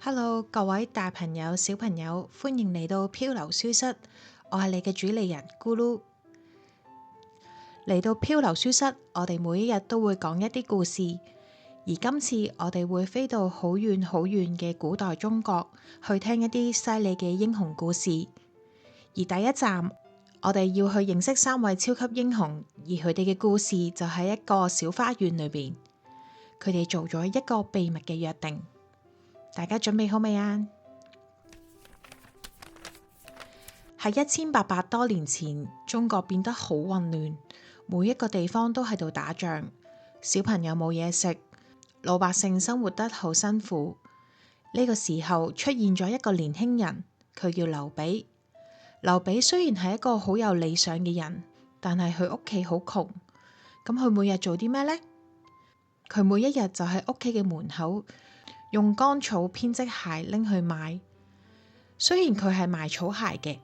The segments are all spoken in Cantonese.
Hello，各位大朋友、小朋友，歡迎嚟到漂流書室。我係你嘅主理人咕嚕。嚟到漂流書室，我哋每一日都會講一啲故事。而今次我哋會飛到好遠好遠嘅古代中國，去聽一啲犀利嘅英雄故事。而第一站，我哋要去認識3位超級英雄，而佢哋嘅故事就喺一個小花園裏邊。佢哋做咗一個秘密嘅約定。大家準備好未啊？喺1800多年前，中國變得好混亂，每一個地方都喺度打仗，小朋友冇嘢食，老百姓生活得好辛苦。呢個時候出現咗一個年輕人，佢叫劉備。劉備雖然係一個好有理想嘅人，但係佢屋企好窮。咁佢每日做啲咩呢？佢每一日就喺屋企嘅門口，用乾草編織鞋拎去賣。雖然佢係賣草鞋嘅，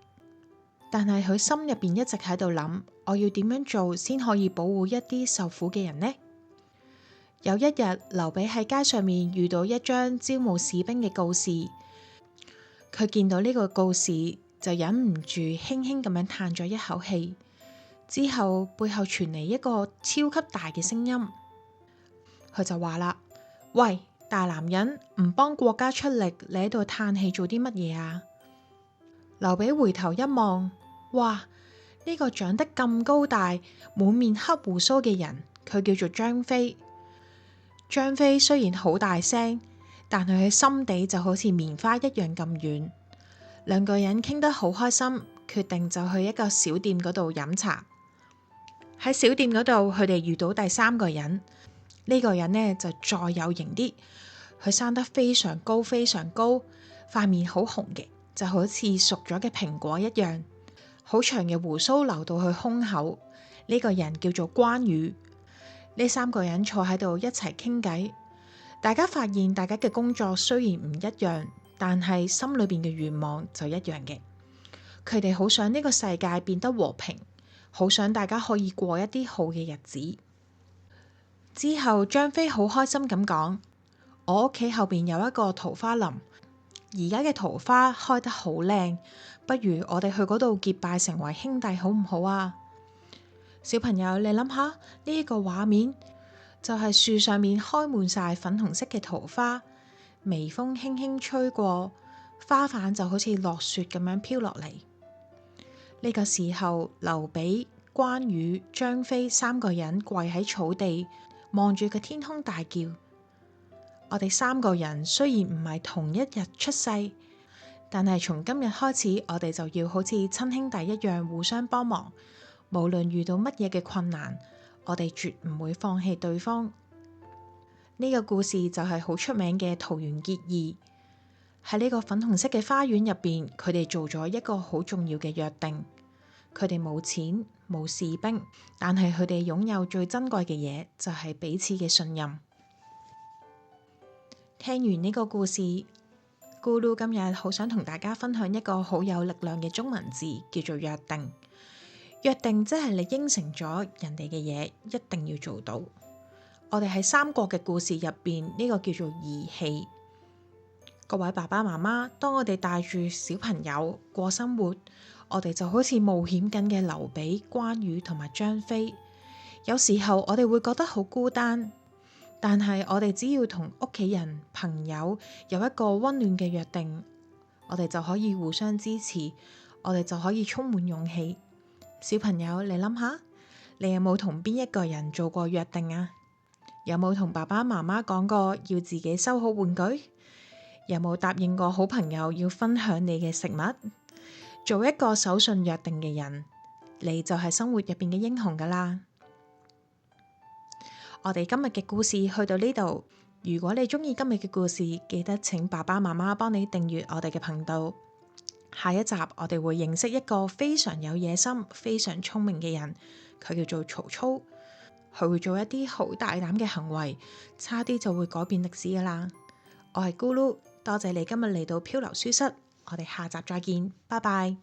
但係佢心入邊一直喺度諗，我要點樣做先可以保護一啲受苦嘅人呢？有一日，劉備喺街上面遇到一張招募士兵嘅告示，佢見到呢個告示就忍唔住輕輕咁樣嘆咗一口氣。之後背後傳嚟一個超級大嘅聲音，佢就話啦：喂，大男人唔幫國家出力，你喺度嘆氣做啲乜嘢啊？劉備回頭一望，哇！呢個長得咁高大、滿面黑鬍鬚嘅人，佢叫做張飛。張飛雖然好大聲，但係佢心地就好似棉花一樣咁軟。兩個人傾得好開心，決定就去一個小店嗰度飲茶。喺小店嗰度，佢哋遇到第3個人。呢個人呢就再有型啲，佢生得非常高，非常高，塊面好紅嘅，就好似熟咗嘅蘋果一樣，好長嘅鬍鬚留到去胸口。呢個人叫做關羽。呢3個人坐喺度一齊傾偈，大家發現大家嘅工作雖然唔一樣，但係心裏邊嘅願望就一樣嘅。佢哋好想呢個世界變得和平，好想大家可以過一啲好嘅日子。之後張飛好開心咁講：我屋企後邊有一個桃花林，而家嘅桃花開得好靚，不如我哋去嗰度結拜成為兄弟好唔好啊？小朋友，你諗下呢一個畫面，就係樹上面開滿晒粉紅色嘅桃花，微風輕輕吹過，花瓣就好似落雪咁樣飄落嚟。呢個時候，劉備、關羽、張飛3個人跪喺草地，望住個天空大叫：我哋3個人雖然唔係同一日出世，但係從今日開始，我哋就要好似親兄弟一樣互相幫忙。無論遇到乜嘢嘅困難，我哋絕唔會放棄對方。呢個故事就係好出名嘅桃園結義。喺呢個粉紅色嘅花園入邊，佢哋做咗一個好重要嘅約定。佢哋冇錢，冇士兵，但係佢哋擁有最珍貴嘅嘢，就係彼此嘅信任。聽完呢個故事，咕嚕今日好想同大家分享一個好有力量嘅中文字，叫做約定。約定即係你應承咗人哋嘅嘢，一定要做到。我哋喺三國嘅故事入邊，呢個叫做義氣。各位爸爸媽媽，當我哋帶住小朋友過生活，我哋就好似冒險緊嘅劉備、關羽同埋張飛。有時候我哋會覺得好孤單，但係我哋只要同屋企人、朋友有一個溫暖嘅約定，我哋就可以互相支持，我哋就可以充滿勇氣。小朋友，你諗下，你有冇同邊一個人做過約定啊？有冇同爸爸媽媽講過要自己收好玩具？有冇答應過好朋友要分享你嘅食物？做一個守信約定嘅人，你就係生活入邊嘅英雄噶啦。我哋今日嘅故事去到呢度。如果你中意今日嘅故事，記得請爸爸媽媽幫你訂閱我哋嘅頻道。下一集我哋會認識一個非常有野心、非常聰明嘅人，佢叫做曹操。佢會做一啲好大膽嘅行為，差啲就會改變歷史噶啦。我係咕嚕，多謝你今日嚟到漂流書室，我哋下集再見，拜拜。